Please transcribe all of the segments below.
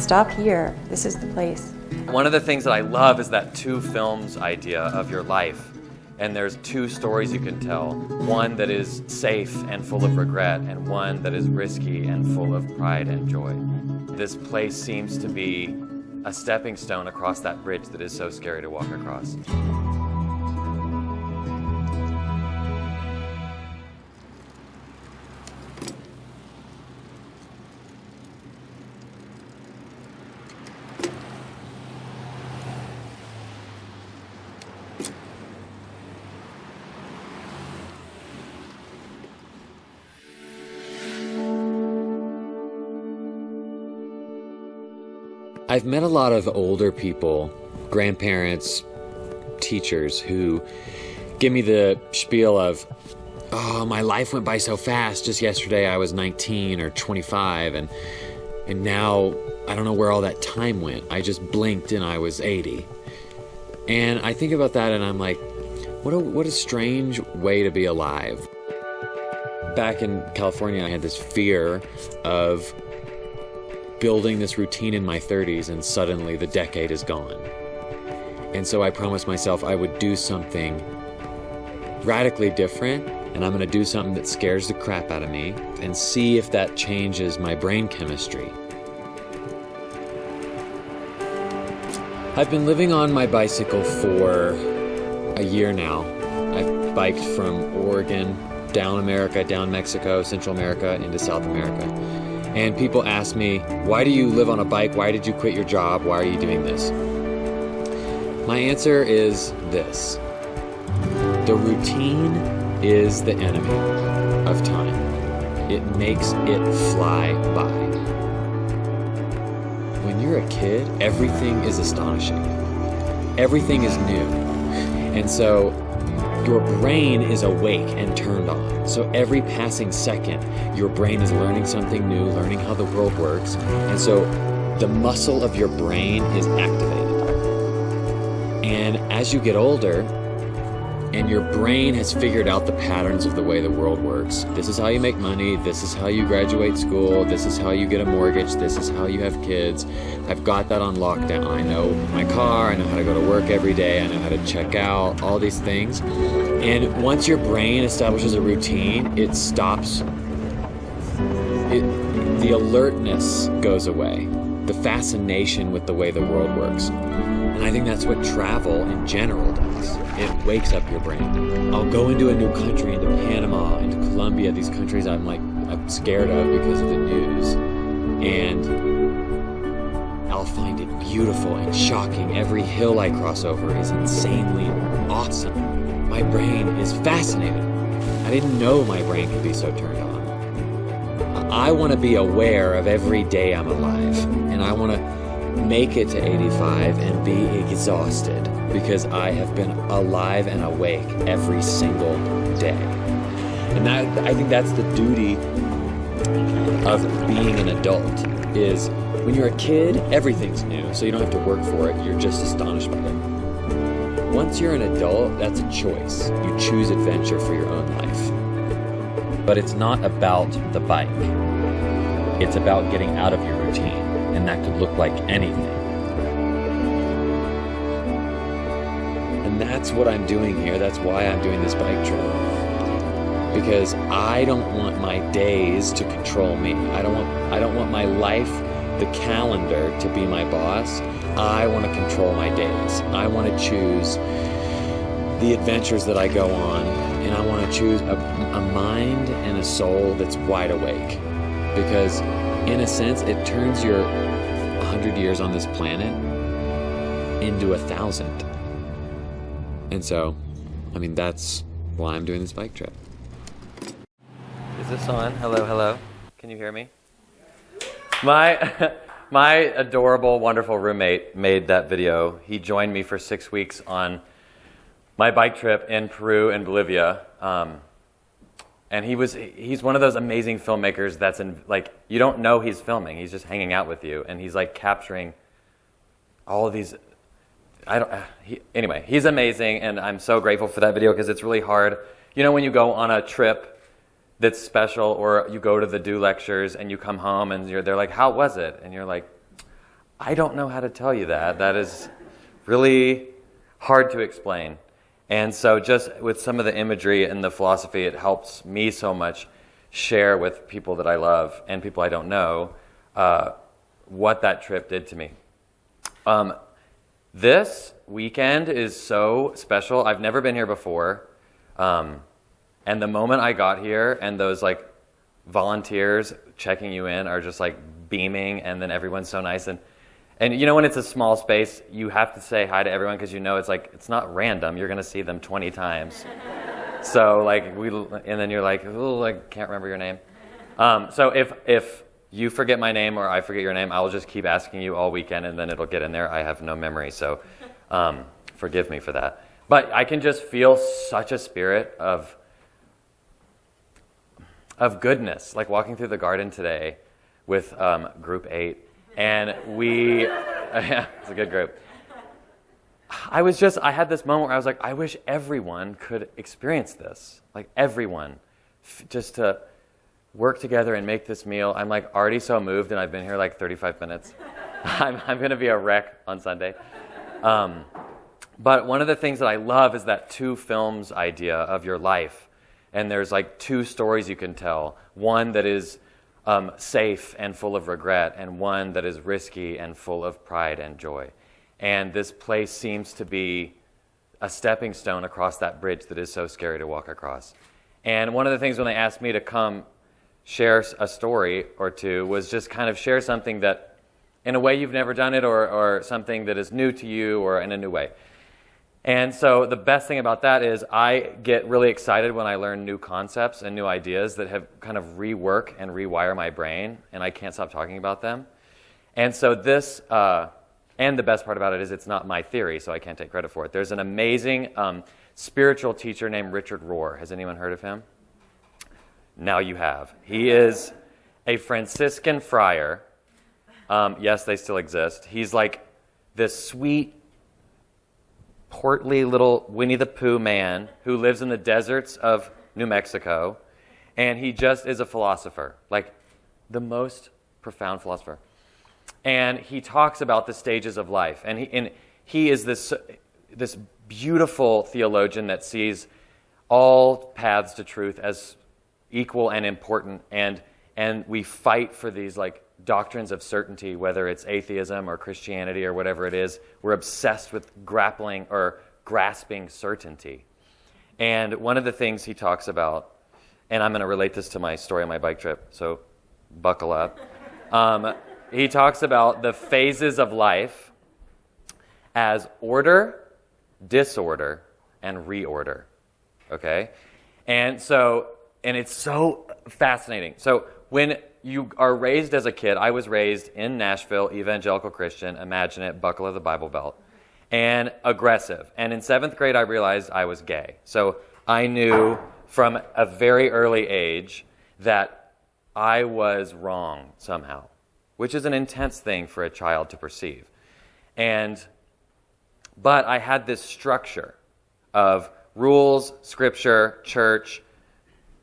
stop here. This is the place. One of the things that I love is that two films idea of your life. And there's two stories you can tell. One that is safe and full of regret, and one that is risky and full of pride and joy. This place seems to be a stepping stone across that bridge that is so scary to walk across. I've met a lot of older people, grandparents, teachers, who give me the spiel of, oh, my life went by so fast. Just yesterday I was 19 or 25, and now I don't know where all that time went. I just blinked and I was 80. And I think about that and I'm like, what a strange way to be alive. Back in California, I had this fear of building this routine in my 30s and suddenly the decade is gone. And so I promised myself I would do something radically different, and I'm going to do something that scares the crap out of me and see if that changes my brain chemistry. I've been living on my bicycle for a year now. I've biked from Oregon, down America, down Mexico, Central America, into South America. And people ask me, why do you live on a bike? Why did you quit your job? Why are you doing this? My answer is this. The routine is the enemy of time. It makes it fly by. When you're a kid, everything is astonishing. Everything is new. And so your brain is awake and turned on. So every passing second, your brain is learning something new, learning how the world works. And so the muscle of your brain is activated. And as you get older, and your brain has figured out the patterns of the way the world works. This is how you make money. This is how you graduate school. This is how you get a mortgage. This is how you have kids. I've got that on lockdown. I know my car. I know how to go to work every day. I know how to check out, all these things. And once your brain establishes a routine, it stops. The alertness goes away. The fascination with the way the world works. And I think that's what travel in general does. It wakes up your brain. I'll go into a new country, into Panama, into Colombia, these countries I'm scared of because of the news. And I'll find it beautiful and shocking. Every hill I cross over is insanely awesome. My brain is fascinated. I didn't know my brain could be so turned on. I want to be aware of every day I'm alive. And I want to make it to 85 and be exhausted because I have been alive and awake every single day. And I think that's the duty of being an adult, is when you're a kid, everything's new, so you don't have to work for it, you're just astonished by it. Once you're an adult, that's a choice. You choose adventure for your own life. But it's not about the bike. It's about getting out of your routine. And that could look like anything. And that's what I'm doing here. That's why I'm doing this bike trip. Because I don't want my days to control me. I don't want my life, the calendar, to be my boss. I want to control my days. I want to choose the adventures that I go on, and I want to choose a mind and a soul that's wide awake. Because in a sense, it turns your 100 years on this planet into 1,000. And so, I mean, that's why I'm doing this bike trip. Is this on? Hello, hello. Can you hear me? My adorable, wonderful roommate made that video. He joined me for 6 weeks on my bike trip in Peru and Bolivia. And he's one of those amazing filmmakers that's you don't know he's filming. He's just hanging out with you, and he's capturing all of these. Anyway, he's amazing, and I'm so grateful for that video because it's really hard. You know, when you go on a trip that's special, or you go to the Do lectures and you come home and they're like, "How was it?" And you're like, I don't know how to tell you that. That is really hard to explain. And so just with some of the imagery and the philosophy, it helps me so much share with people that I love and people I don't know what that trip did to me. This weekend is so special. I've never been here before. And the moment I got here and those like volunteers checking you in are just like beaming, and then everyone's so nice. And you know, when it's a small space, you have to say hi to everyone because you know it's like, it's not random. You're going to see them 20 times. So like and then you're like, oh, I can't remember your name. So if you forget my name or I forget your name, I'll just keep asking you all weekend and then it'll get in there. I have no memory, so forgive me for that. But I can just feel such a spirit of goodness, like walking through the garden today with group 8. And yeah, it's a good group. I had this moment where I was like, I wish everyone could experience this. Like everyone, just to work together and make this meal. I'm like already so moved, and I've been here like 35 minutes. I'm going to be a wreck on Sunday. But one of the things that I love is that 2 films idea of your life. And there's like 2 stories you can tell. One that is safe and full of regret, and one that is risky and full of pride and joy. And this place seems to be a stepping stone across that bridge that is so scary to walk across. And one of the things when they asked me to come share a story or 2 was just kind of share something that in a way you've never done it, or something that is new to you or in a new way. And so the best thing about that is I get really excited when I learn new concepts and new ideas that have kind of rework and rewire my brain, and I can't stop talking about them. And so this, and the best part about it is it's not my theory, so I can't take credit for it. There's an amazing spiritual teacher named Richard Rohr. Has anyone heard of him? Now you have. He is a Franciscan friar. Yes, they still exist. He's like this sweet, portly little Winnie the Pooh man who lives in the deserts of New Mexico, and he just is a philosopher, like the most profound philosopher. And he talks about the stages of life, and he is this beautiful theologian that sees all paths to truth as equal and important, and we fight for these like doctrines of certainty, whether it's atheism or Christianity or whatever it is. We're obsessed with grappling or grasping certainty. And one of the things he talks about, and I'm going to relate this to my story on my bike trip, so buckle up. He talks about the phases of life as order, disorder, and reorder. Okay? And it's so fascinating. So when you are raised as a kid, I was raised in Nashville, evangelical Christian, imagine it, buckle of the Bible belt, and aggressive. And in 7th grade, I realized I was gay. So I knew from a very early age that I was wrong somehow, which is an intense thing for a child to perceive. But I had this structure of rules, scripture, church,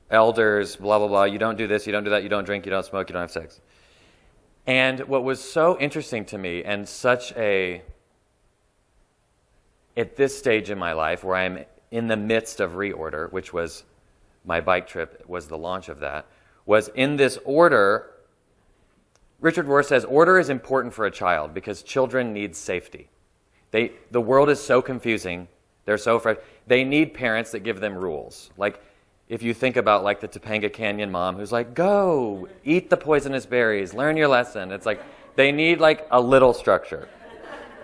elders, blah, blah, blah. You don't do this, you don't do that, you don't drink, you don't smoke, you don't have sex. And what was so interesting to me, and at this stage in my life where I'm in the midst of reorder, which was my bike trip, was the launch of that, was in this order. Richard Rohr says order is important for a child because children need safety. The world is so confusing. They're so afraid. They need parents that give them rules. Like, if you think about like the Topanga Canyon mom who's like, go, eat the poisonous berries, learn your lesson. It's like they need like a little structure.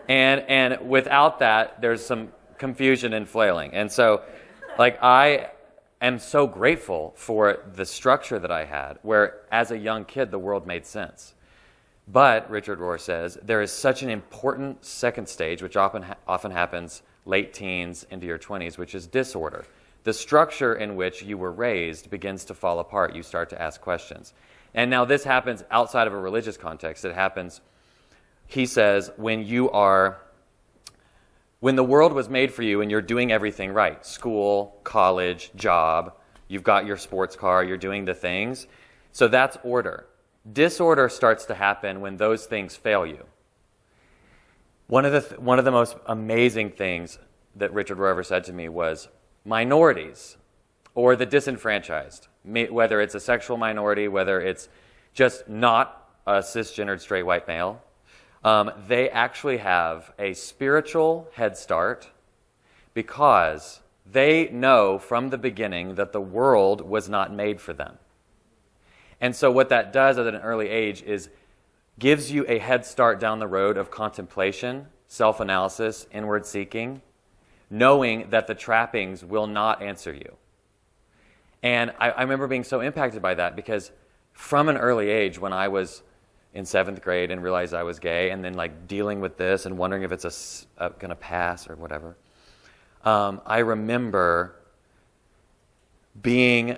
And without that, there's some confusion and flailing. And so like I am so grateful for the structure that I had, where as a young kid, the world made sense. But, Richard Rohr says, there is such an important second stage, which often happens late teens into your 20s, which is disorder. The structure in which you were raised begins to fall apart. You start to ask questions. And now this happens outside of a religious context. It happens, he says, when the world was made for you and you're doing everything right, school, college, job, you've got your sports car, you're doing the things. So that's order. Disorder starts to happen when those things fail you. one of the most amazing things that Richard Rohr ever said to me was minorities or the disenfranchised, whether it's a sexual minority, whether it's just not a cisgendered straight white male, they actually have a spiritual head start because they know from the beginning that the world was not made for them. And so what that does at an early age is gives you a head start down the road of contemplation, self-analysis, inward seeking, knowing that the trappings will not answer you. And I remember being so impacted by that because from an early age, when I was in 7th grade and realized I was gay, and then like dealing with this and wondering if it's going to pass or whatever, I remember being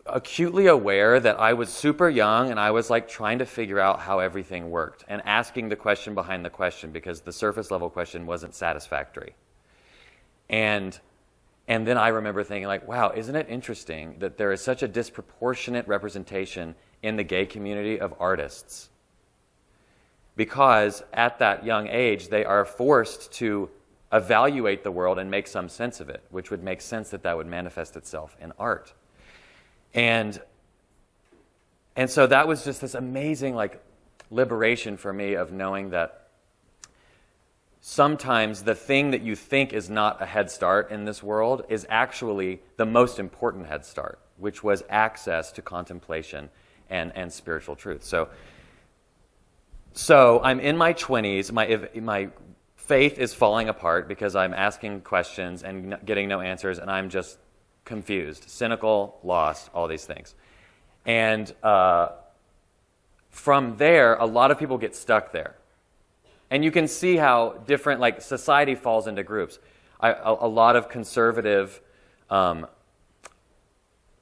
acutely aware that I was super young and I was like trying to figure out how everything worked and asking the question behind the question because the surface level question wasn't satisfactory. And then I remember thinking like, wow, isn't it interesting that there is such a disproportionate representation in the gay community of artists? Because at that young age, they are forced to evaluate the world and make some sense of it, which would make sense that would manifest itself in art. And so that was just this amazing like liberation for me of knowing that sometimes the thing that you think is not a head start in this world is actually the most important head start, which was access to contemplation and spiritual truth. So I'm in my 20s, my faith is falling apart because I'm asking questions and getting no answers, and I'm just confused, cynical, lost, all these things. And from there, a lot of people get stuck there. And you can see how different, like, society falls into groups. A lot of conservative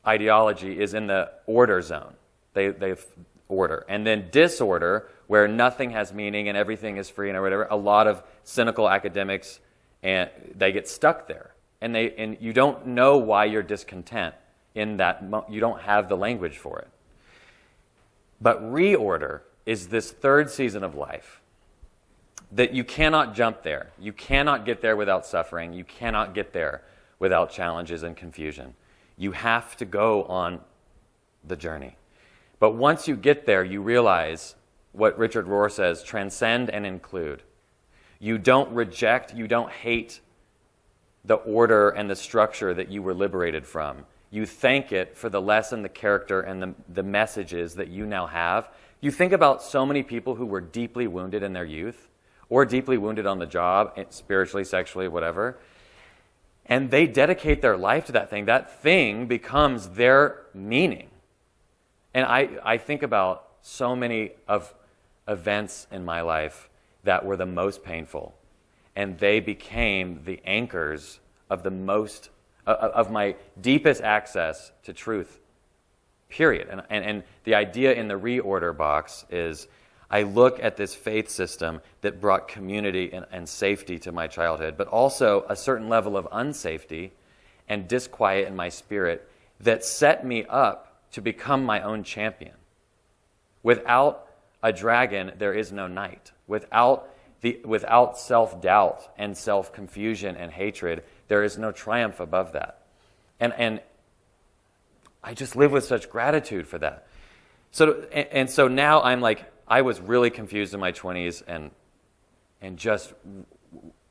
ideology is in the order zone. They've order. And then disorder, where nothing has meaning and everything is free and whatever, a lot of cynical academics, and they get stuck there. And you don't know why you're discontent in that. You don't have the language for it. But reorder is this third season of life that you cannot jump there. You cannot get there without suffering. You cannot get there without challenges and confusion. You have to go on the journey. But once you get there, you realize what Richard Rohr says, transcend and include. You don't reject, you don't hate the order and the structure that you were liberated from. You thank it for the lesson, the character, and the messages that you now have. You think about so many people who were deeply wounded in their youth, or deeply wounded on the job, spiritually, sexually, whatever, and they dedicate their life to that thing. That thing becomes their meaning. And I think about so many of events in my life that were the most painful, and they became the anchors of of my deepest access to truth, period. And the idea in the reorder box is I look at this faith system that brought community and safety to my childhood, but also a certain level of unsafety and disquiet in my spirit that set me up to become my own champion. Without a dragon, there is no night. Without self-doubt and self-confusion and hatred, there is no triumph above that. And I just live with such gratitude for that. So now I'm like, I was really confused in my 20s and just,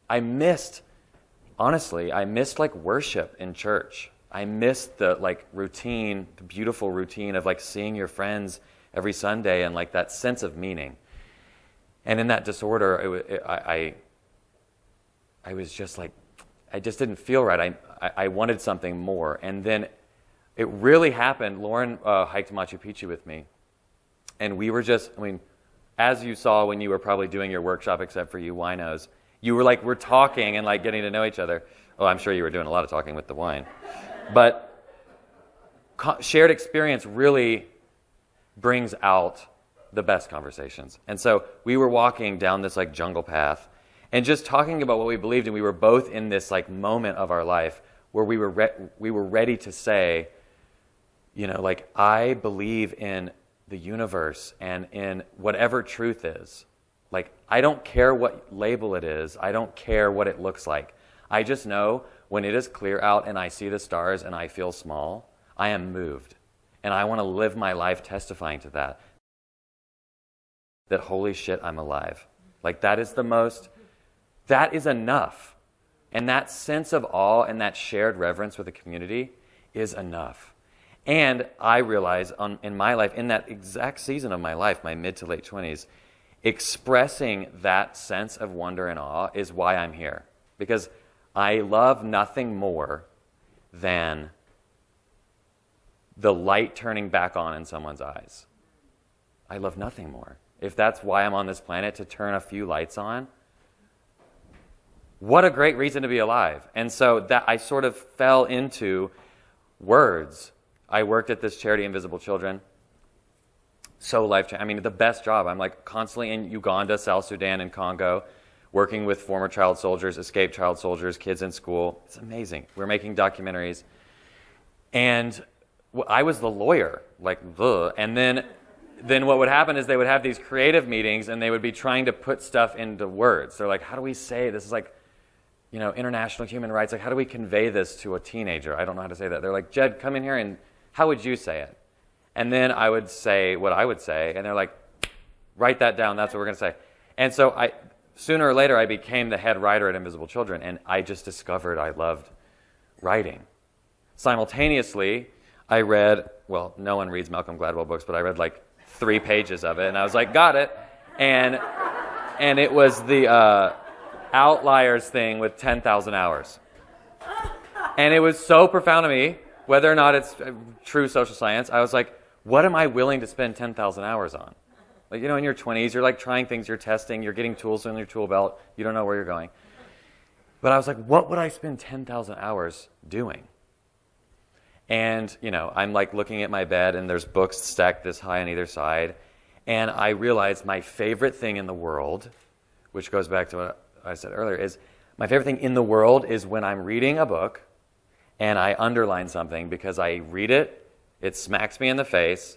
I missed like worship in church. I missed the like routine, the beautiful routine of like seeing your friends every Sunday and like that sense of meaning. And in that disorder, I was just like, I just didn't feel right. I wanted something more. And then it really happened. Lauren hiked Machu Picchu with me. And we were just, as you saw when you were probably doing your workshop, except for you winos, you were like, we're talking and like getting to know each other. Oh, I'm sure you were doing a lot of talking with the wine. But shared experience really brings out the best conversations. And so we were walking down this like jungle path and just talking about what we believed, and we were both in this like moment of our life where we were ready to say, like, I believe in the universe and in whatever truth is. Like, I don't care what label it is. I don't care what it looks like. I just know when it is clear out and I see the stars and I feel small, I am moved. And I want to live my life testifying to that. That holy shit, I'm alive. Like, that is enough. And that sense of awe and that shared reverence with the community is enough. And I realize in my life, in that exact season of my life, my mid to late 20s, expressing that sense of wonder and awe is why I'm here. Because I love nothing more than the light turning back on in someone's eyes. I love nothing more. If that's why I'm on this planet, to turn a few lights on, what a great reason to be alive. And so that I sort of fell into words. I worked at this charity, Invisible Children. So life-changing. I mean, the best job. I'm like constantly in Uganda, South Sudan, and Congo, working with former child soldiers, escaped child soldiers, kids in school. It's amazing. We're making documentaries. And I was the lawyer, and then what would happen is they would have these creative meetings and they would be trying to put stuff into words. They're like, how do we say this is like, international human rights. Like, how do we convey this to a teenager? I don't know how to say that. They're like, Jed, come in here and how would you say it? And then I would say what I would say, and they're like, write that down. That's what we're going to say. And so sooner or later, I became the head writer at Invisible Children, and I just discovered I loved writing. Simultaneously, I read, well, no one reads Malcolm Gladwell books, but I read like 3 pages of it, and I was like, got it. And it was the Outliers thing with 10,000 hours. And it was so profound to me, whether or not it's true social science. I was like, what am I willing to spend 10,000 hours on? Like, in your 20s, you're like trying things, you're testing, you're getting tools in your tool belt, you don't know where you're going. But I was like, what would I spend 10,000 hours doing? And, I'm like looking at my bed and there's books stacked this high on either side. And I realized my favorite thing in the world, which goes back to what I said earlier, is my favorite thing in the world is when I'm reading a book and I underline something because I read it, it smacks me in the face,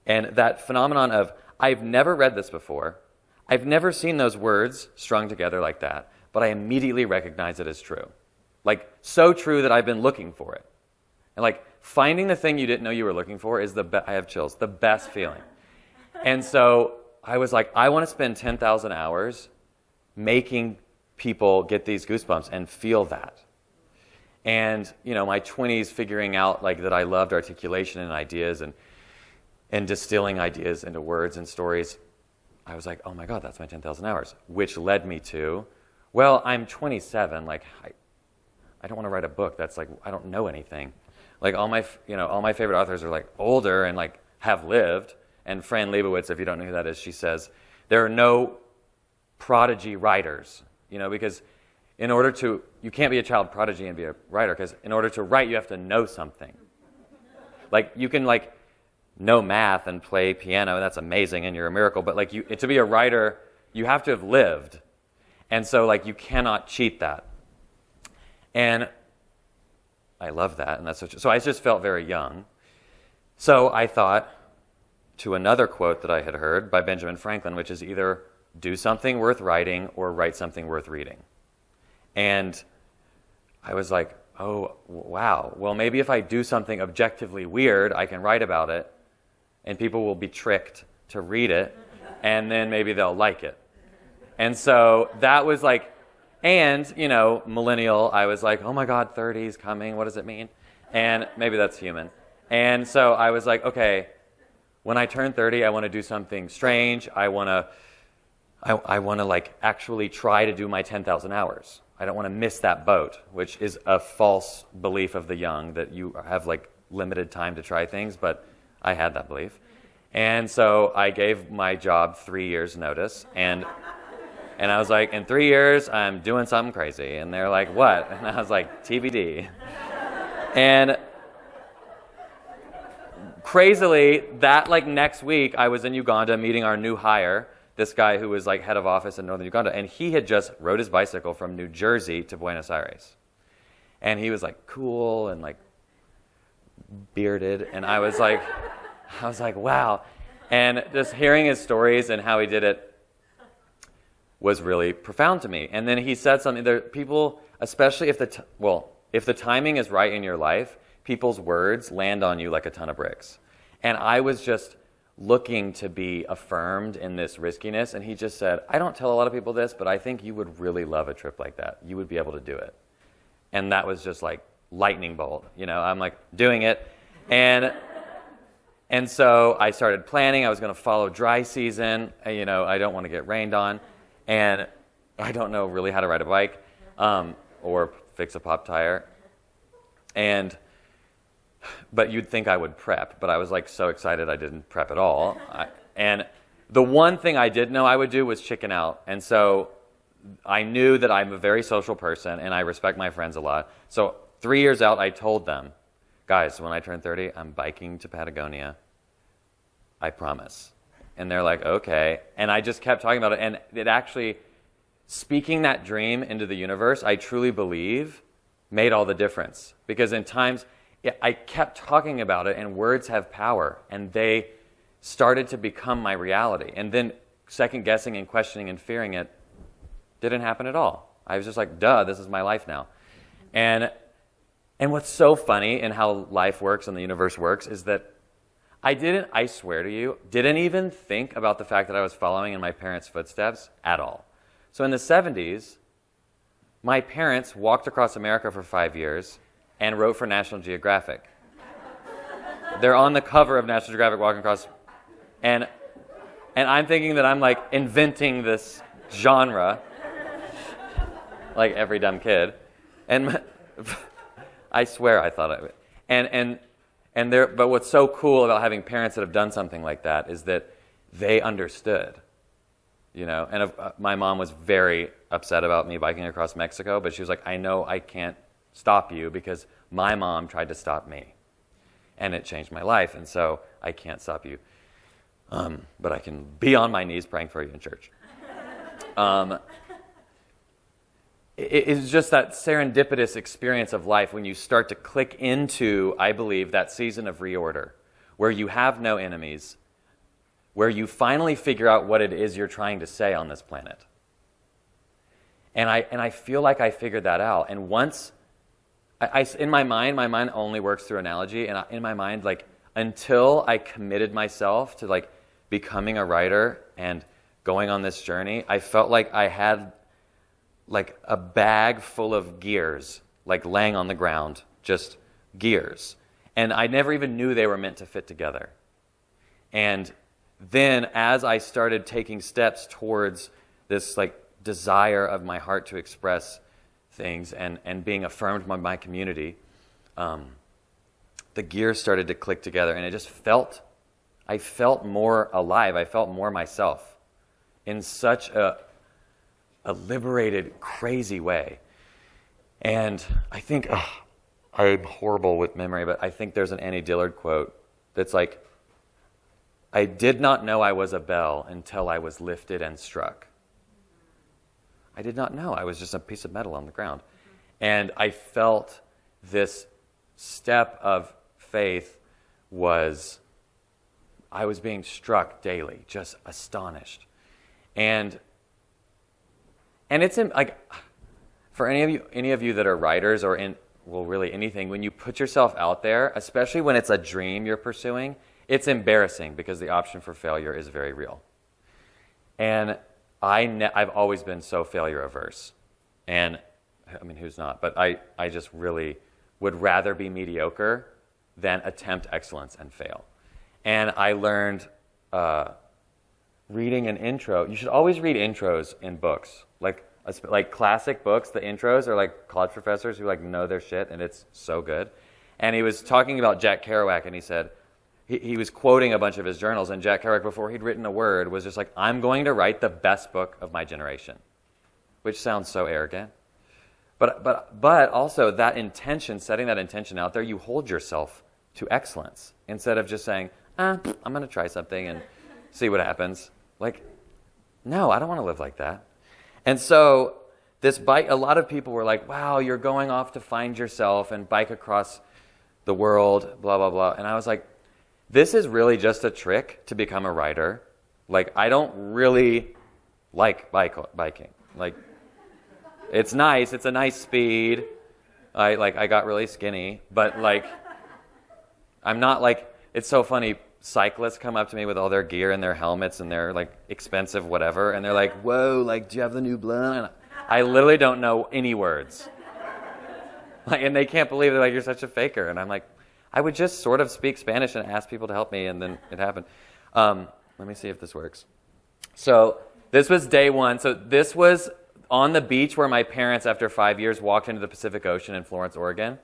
and that phenomenon of, I've never read this before, I've never seen those words strung together like that, but I immediately recognize it as true. Like, so true that I've been looking for it. And like, finding the thing you didn't know you were looking for is I have chills, the best feeling. And so I was like, I want to spend 10,000 hours making people get these goosebumps and feel that. And, my 20s figuring out like that I loved articulation and ideas and distilling ideas into words and stories. I was like, oh my God, that's my 10,000 hours, which led me to, well, I'm 27. Like, I don't want to write a book. That's like, I don't know anything. Like all my favorite authors are like older and like have lived. And Fran Lebowitz, if you don't know who that is, she says, there are no prodigy writers, because you can't be a child prodigy and be a writer, because in order to write, you have to know something. Like, you can know math and play piano, and that's amazing, and you're a miracle, but to be a writer, you have to have lived. And so you cannot cheat that. And I love that, and so I just felt very young. So I thought to another quote that I had heard by Benjamin Franklin, which is either do something worth writing or write something worth reading. And I was like, oh, wow. Well, maybe if I do something objectively weird, I can write about it, and people will be tricked to read it, and then maybe they'll like it. And so that was millennial, I was like, oh my God, 30's coming, what does it mean? And maybe that's human. And so I was like, okay, when I turn 30, I want to do something strange. I want to actually try to do my 10,000 hours. I don't want to miss that boat, which is a false belief of the young, that you have limited time to try things, but I had that belief. And so I gave my job 3 years notice, and I was like, in 3 years, I'm doing something crazy. And they're like, what? And I was like, TBD. And crazily, that next week, I was in Uganda meeting our new hire, this guy who was head of office in northern Uganda, and he had just rode his bicycle from New Jersey to Buenos Aires. And he was cool and bearded, and I was like, wow. And just hearing his stories and how he did it, was really profound to me. And then he said something there, people, especially if if the timing is right in your life, people's words land on you like a ton of bricks. And I was just looking to be affirmed in this riskiness, and he just said, I don't tell a lot of people this, but I think you would really love a trip like that. You would be able to do it. And that was just like lightning bolt. I'm like doing it. And so I started planning. I was going to follow dry season. I don't want to get rained on. And I don't know really how to ride a bike or fix a pop tire. But you'd think I would prep. But I was like so excited I didn't prep at all. And the one thing I did know I would do was chicken out. And so I knew that I'm a very social person and I respect my friends a lot. So 3 years out, I told them, guys, when I turn 30, I'm biking to Patagonia. I promise. And they're like, okay. And I just kept talking about it. And it actually, speaking that dream into the universe, I truly believe, made all the difference. Because in times, I kept talking about it, and words have power. And they started to become my reality. And then second guessing and questioning and fearing it didn't happen at all. I was just like, duh, this is my life now. And what's so funny in how life works and the universe works is that I swear to you, didn't even think about the fact that I was following in my parents' footsteps at all. So in the 70s, my parents walked across America for 5 years and wrote for National Geographic. They're on the cover of National Geographic walking across, and I'm thinking that I'm like inventing this genre, like every dumb kid. And I swear I thought I would. But what's so cool about having parents that have done something like that is that they understood, And my mom was very upset about me biking across Mexico, but she was like, I know I can't stop you because my mom tried to stop me, and it changed my life, and so I can't stop you. But I can be on my knees praying for you in church. It's just that serendipitous experience of life when you start to click into, I believe, that season of reorder, where you have no enemies, where you finally figure out what it is you're trying to say on this planet. And I feel like I figured that out. And once, in my mind only works through analogy, and in my mind, like, until I committed myself to, like, becoming a writer and going on this journey, I felt like I had like a bag full of gears, like laying on the ground, just gears. And I never even knew they were meant to fit together. And then as I started taking steps towards this like desire of my heart to express things and being affirmed by my community, the gears started to click together, and I felt more alive. I felt more myself in such a liberated, crazy way. And I think, I'm horrible with memory, but I think there's an Annie Dillard quote that's like, I did not know I was a bell until I was lifted and struck. I did not know. I was just a piece of metal on the ground. And I felt this step of faith I was being struck daily, just astonished. And it's like, for any of you that are writers or really anything, when you put yourself out there, especially when it's a dream you're pursuing, it's embarrassing because the option for failure is very real. And I've always been so failure averse. And I mean, who's not? But I just really would rather be mediocre than attempt excellence and fail. And I learned reading an intro. You should always read intros in books. Like classic books, the intros are like college professors who like know their shit, and it's so good. And he was talking about Jack Kerouac, and he said, he was quoting a bunch of his journals, and Jack Kerouac, before he'd written a word, was just like, I'm going to write the best book of my generation, which sounds so arrogant. But also that intention, setting that intention out there, you hold yourself to excellence instead of just saying, I'm going to try something and see what happens. Like, no, I don't want to live like that. And so this bike, a lot of people were like, wow, you're going off to find yourself and bike across the world, blah, blah, blah. And I was like, this is really just a trick to become a writer. Like, I don't really like biking. Like, it's nice. It's a nice speed. I got really skinny, but like, I'm not like, it's so funny. Cyclists come up to me with all their gear and their helmets and their like expensive whatever, and they're like, "Whoa, like, do you have the new blend?" And I literally don't know any words. Like, and they can't believe it. Like, you're such a faker. And I'm like, I would just sort of speak Spanish and ask people to help me, and then it happened. Let me see if this works. So this was day one. So this was on the beach where my parents, after 5 years, walked into the Pacific Ocean in Florence, Oregon.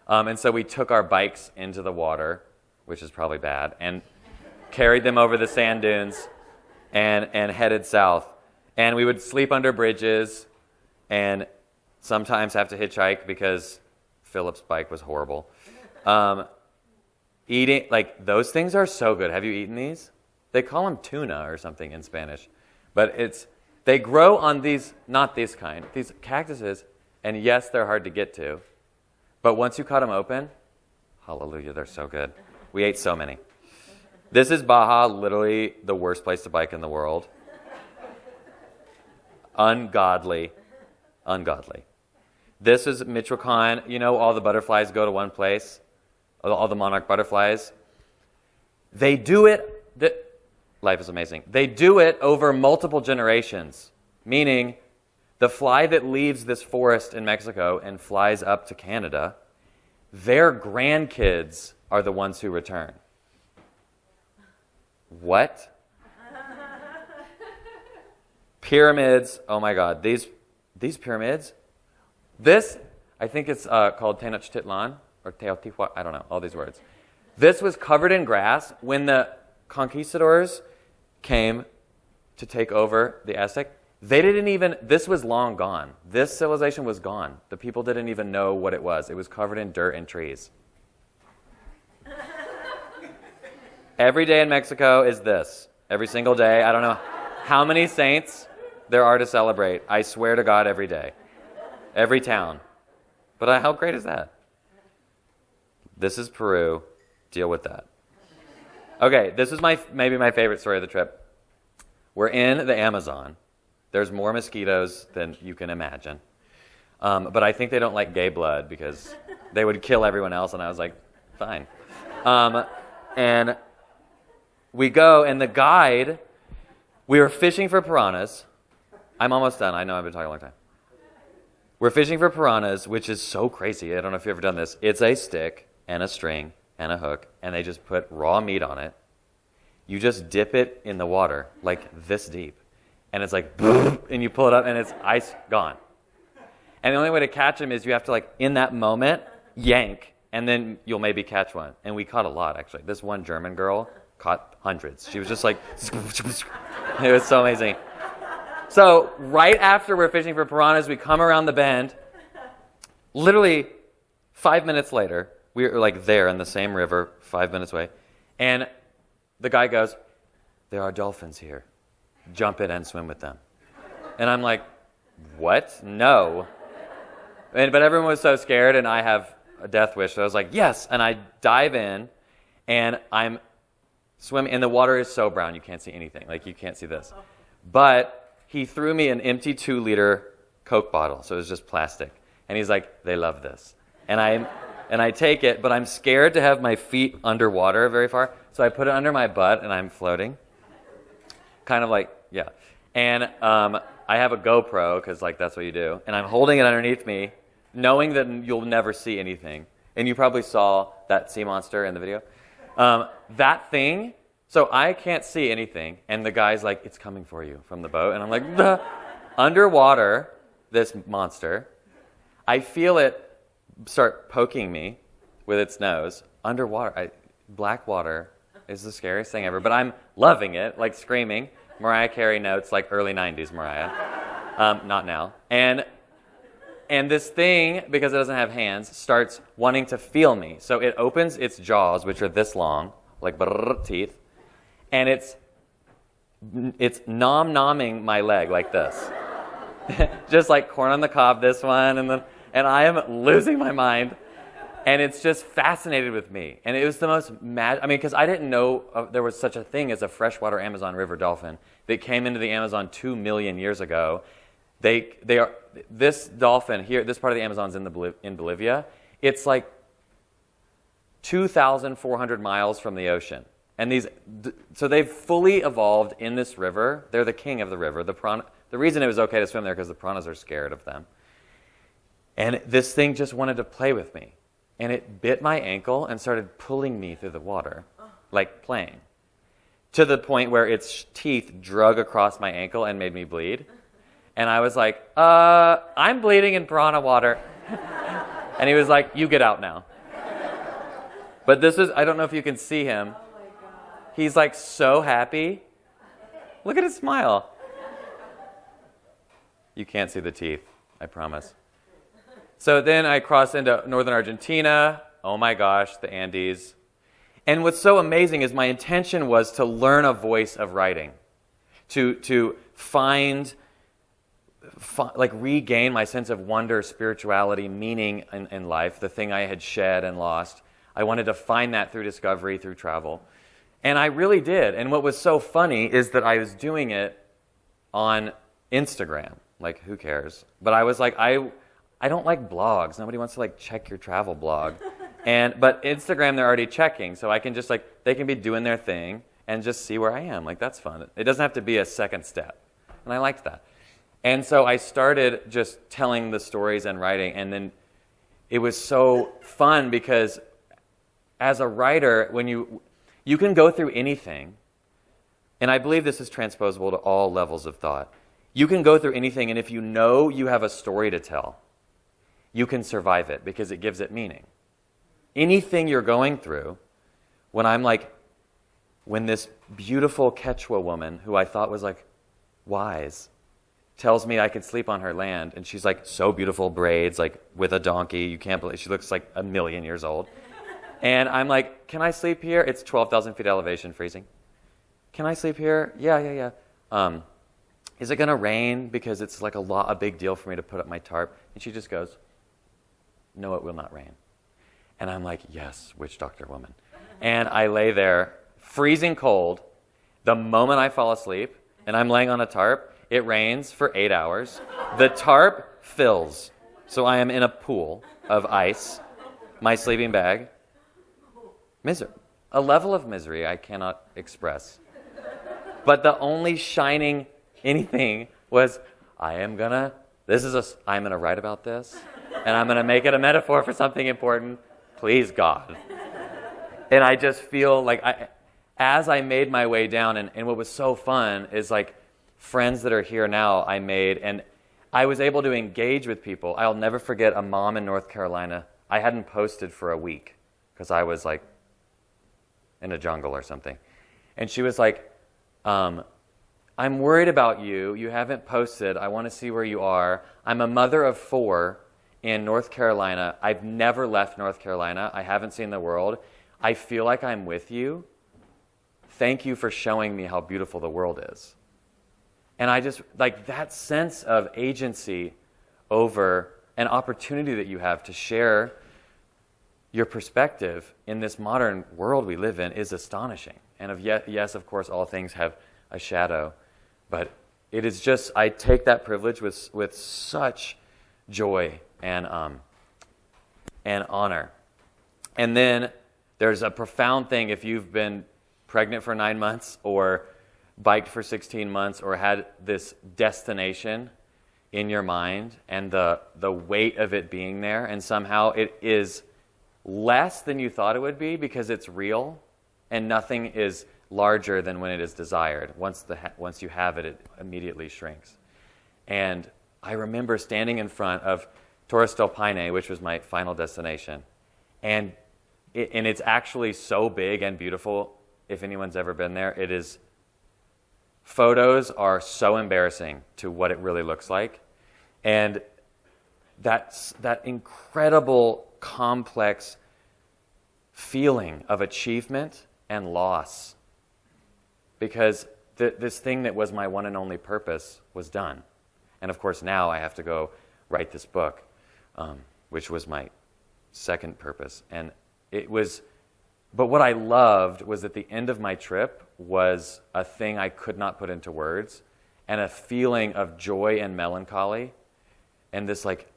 And so we took our bikes into the water, which is probably bad, and carried them over the sand dunes and headed south. And we would sleep under bridges and sometimes have to hitchhike because Philip's bike was horrible. Eating, like, those things are so good. Have you eaten these? They call them tuna or something in Spanish. But they grow on these, not this kind, these cactuses, and yes, they're hard to get to. But once you cut them open, hallelujah, they're so good. We ate so many. This is Baja, literally the worst place to bike in the world. Ungodly. This is Michoacan. You know, all the butterflies go to one place. All the monarch butterflies. They do it. Life is amazing. They do it over multiple generations, meaning the fly that leaves this forest in Mexico and flies up to Canada, their grandkids are the ones who return. What? Pyramids. Oh my God. These pyramids. This, I think it's called Tenochtitlan or Teotihuacan. I don't know. All these words. This was covered in grass when the conquistadors came to take over the Aztec. This was long gone. This civilization was gone. The people didn't even know what it was. It was covered in dirt and trees. Every day in Mexico is this. Every single day. I don't know how many saints there are to celebrate. I swear to God, every day. Every town. But how great is that? This is Peru. Deal with that. Okay, this is maybe my favorite story of the trip. We're in the Amazon. There's more mosquitoes than you can imagine. But I think they don't like gay blood because they would kill everyone else, and I was like, fine. And we go, and the guide, we were fishing for piranhas. I'm almost done. I know I've been talking a long time. We're fishing for piranhas, which is so crazy. I don't know if you've ever done this. It's a stick and a string and a hook, and they just put raw meat on it. You just dip it in the water, like this deep. And it's like, and you pull it up, and it's ice gone. And the only way to catch them is you have to, like, in that moment, yank, and then you'll maybe catch one. And we caught a lot, actually. This one German girl caught hundreds. She was just like, it was so amazing. So right after we're fishing for piranhas, we come around the bend. Literally 5 minutes later, we were like there in the same river, 5 minutes away. And the guy goes, there are dolphins here. Jump in and swim with them. And I'm like, what? No. But everyone was so scared, and I have a death wish. So I was like, yes. And I dive in, and I'm swimming. And the water is so brown, you can't see anything. Like, you can't see this. But he threw me an empty 2-liter Coke bottle. So it was just plastic. And he's like, they love this. And I take it, but I'm scared to have my feet underwater very far. So I put it under my butt, and I'm floating. Kind of like, yeah. And I have a GoPro, because, like, that's what you do. And I'm holding it underneath me, knowing that you'll never see anything. And you probably saw that sea monster in the video. That thing, so I can't see anything. And the guy's like, it's coming for you from the boat. And I'm like, duh. Underwater, this monster, I feel it start poking me with its nose. Underwater, black water is the scariest thing ever. But I'm loving it, like screaming. Mariah Carey notes, like early 90s Mariah. Not now. And this thing, because it doesn't have hands, starts wanting to feel me. So it opens its jaws, which are this long, like teeth, and it's nom-nomming my leg like this. Just like corn on the cob, this one, and I am losing my mind. And it's just fascinated with me. And it was the most because I didn't know there was such a thing as a freshwater Amazon River dolphin that came into the Amazon 2 million years ago. This dolphin here, this part of the Amazon's in Bolivia. It's like 2,400 miles from the ocean. And so they've fully evolved in this river. They're the king of the river. The reason it was okay to swim there because the piranhas are scared of them. And this thing just wanted to play with me. And it bit my ankle and started pulling me through the water, like playing, to the point where its teeth drug across my ankle and made me bleed. And I was like, I'm bleeding in piranha water. And he was like, you get out now. But I don't know if you can see him. He's like so happy. Look at his smile. You can't see the teeth, I promise. So then I crossed into northern Argentina. Oh my gosh, the Andes. And what's so amazing is my intention was to learn a voice of writing, to regain my sense of wonder, spirituality, meaning in life, the thing I had shed and lost. I wanted to find that through discovery, through travel. And I really did. And what was so funny is that I was doing it on Instagram. Like, who cares? But I was like, I don't like blogs. Nobody wants to check your travel blog. But Instagram, they're already checking. So I can just they can be doing their thing and just see where I am. That's fun. It doesn't have to be a second step. And I liked that. And so I started just telling the stories and writing. And then it was so fun because as a writer, when you can go through anything, and I believe this is transposable to all levels of thought. You can go through anything, and if you know you have a story to tell, you can survive it because it gives it meaning. Anything you're going through, when this beautiful Quechua woman, who I thought was wise, tells me I could sleep on her land, and she's so beautiful, braids, with a donkey, you can't believe, she looks like 1,000,000 years old. And I'm like, can I sleep here? It's 12,000 feet elevation, freezing. Can I sleep here? Yeah. Is it going to rain? Because it's a big deal for me to put up my tarp. And she just goes, no, it will not rain. And I'm like, yes, witch doctor woman. And I lay there, freezing cold. The moment I fall asleep, and I'm laying on a tarp, it rains for 8 hours. The tarp fills. So I am in a pool of ice, my sleeping bag. Misery. A level of misery I cannot express. But the only shining anything was, I'm going to write about this, and I'm going to make it a metaphor for something important. Please, God. And I just feel as I made my way down, and what was so fun is friends that are here now I made, and I was able to engage with people. I'll never forget a mom in North Carolina. I hadn't posted for a week because I was in a jungle or something. And she was like, I'm worried about you. You haven't posted. I want to see where you are. I'm a mother of 4 in North Carolina. I've never left North Carolina. I haven't seen the world. I feel like I'm with you. Thank you for showing me how beautiful the world is. And I just, that sense of agency over an opportunity that you have to share your perspective in this modern world we live in is astonishing. And yes, of course, all things have a shadow. But it is just, I take that privilege with such joy and honor. And then there's a profound thing if you've been pregnant for 9 months or biked for 16 months or had this destination in your mind and the weight of it being there, and somehow it is less than you thought it would be because it's real, and nothing is larger than when it is desired. Once you have it, it immediately shrinks. And I remember standing in front of Torres del Paine, which was my final destination, and it's actually so big and beautiful. If anyone's ever been there, it is. Photos are so embarrassing to what it really looks like, and that incredible, complex feeling of achievement and loss, because this thing that was my one and only purpose was done. And of course now I have to go write this book, which was my second purpose. And but what I loved was at the end of my trip was a thing I could not put into words, and a feeling of joy and melancholy, and this like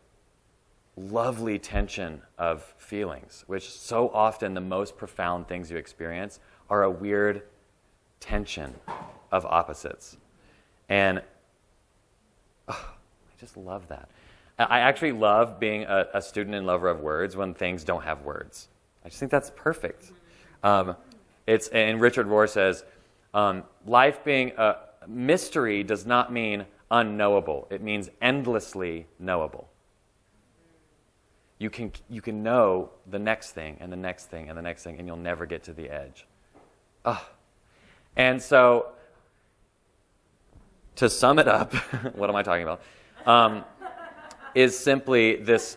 lovely tension of feelings, which so often the most profound things you experience are a weird tension of opposites. And I just love that. I actually love being a student and lover of words when things don't have words. I just think that's perfect. And Richard Rohr says, life being a mystery does not mean unknowable. It means endlessly knowable. You can know the next thing and the next thing and the next thing, and you'll never get to the edge. And so, to sum it up, what am I talking about? Is simply this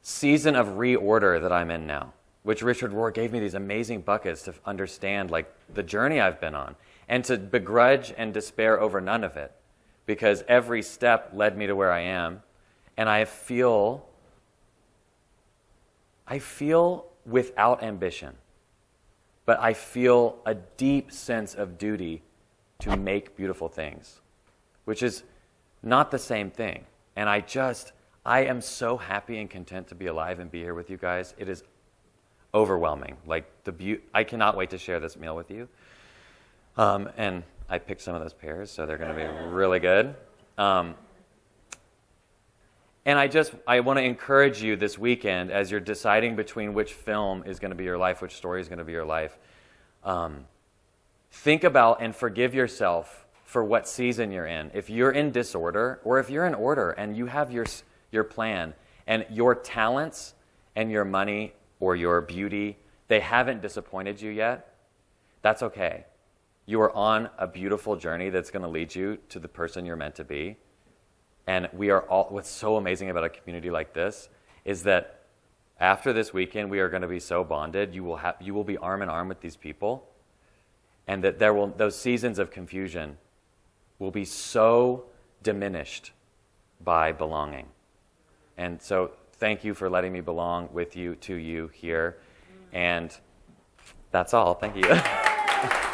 season of reorder that I'm in now, which Richard Rohr gave me these amazing buckets to understand like the journey I've been on, and to begrudge and despair over none of it, because every step led me to where I am, and I feel without ambition, but I feel a deep sense of duty to make beautiful things, which is not the same thing. And I am so happy and content to be alive and be here with you guys. It is overwhelming. Like I cannot wait to share this meal with you. And I picked some of those pears, so they're going to be really good. And I want to encourage you this weekend as you're deciding between which film is going to be your life, which story is going to be your life. Think about and forgive yourself for what season you're in. If you're in disorder, or if you're in order and you have your plan, and your talents and your money or your beauty, they haven't disappointed you yet, that's okay. You are on a beautiful journey that's going to lead you to the person you're meant to be. And what's so amazing about a community like this is that after this weekend, we are going to be so bonded. You will be arm in arm with these people, and that those seasons of confusion will be so diminished by belonging. And so thank you for letting me belong with you, to you here. And that's all. Thank you.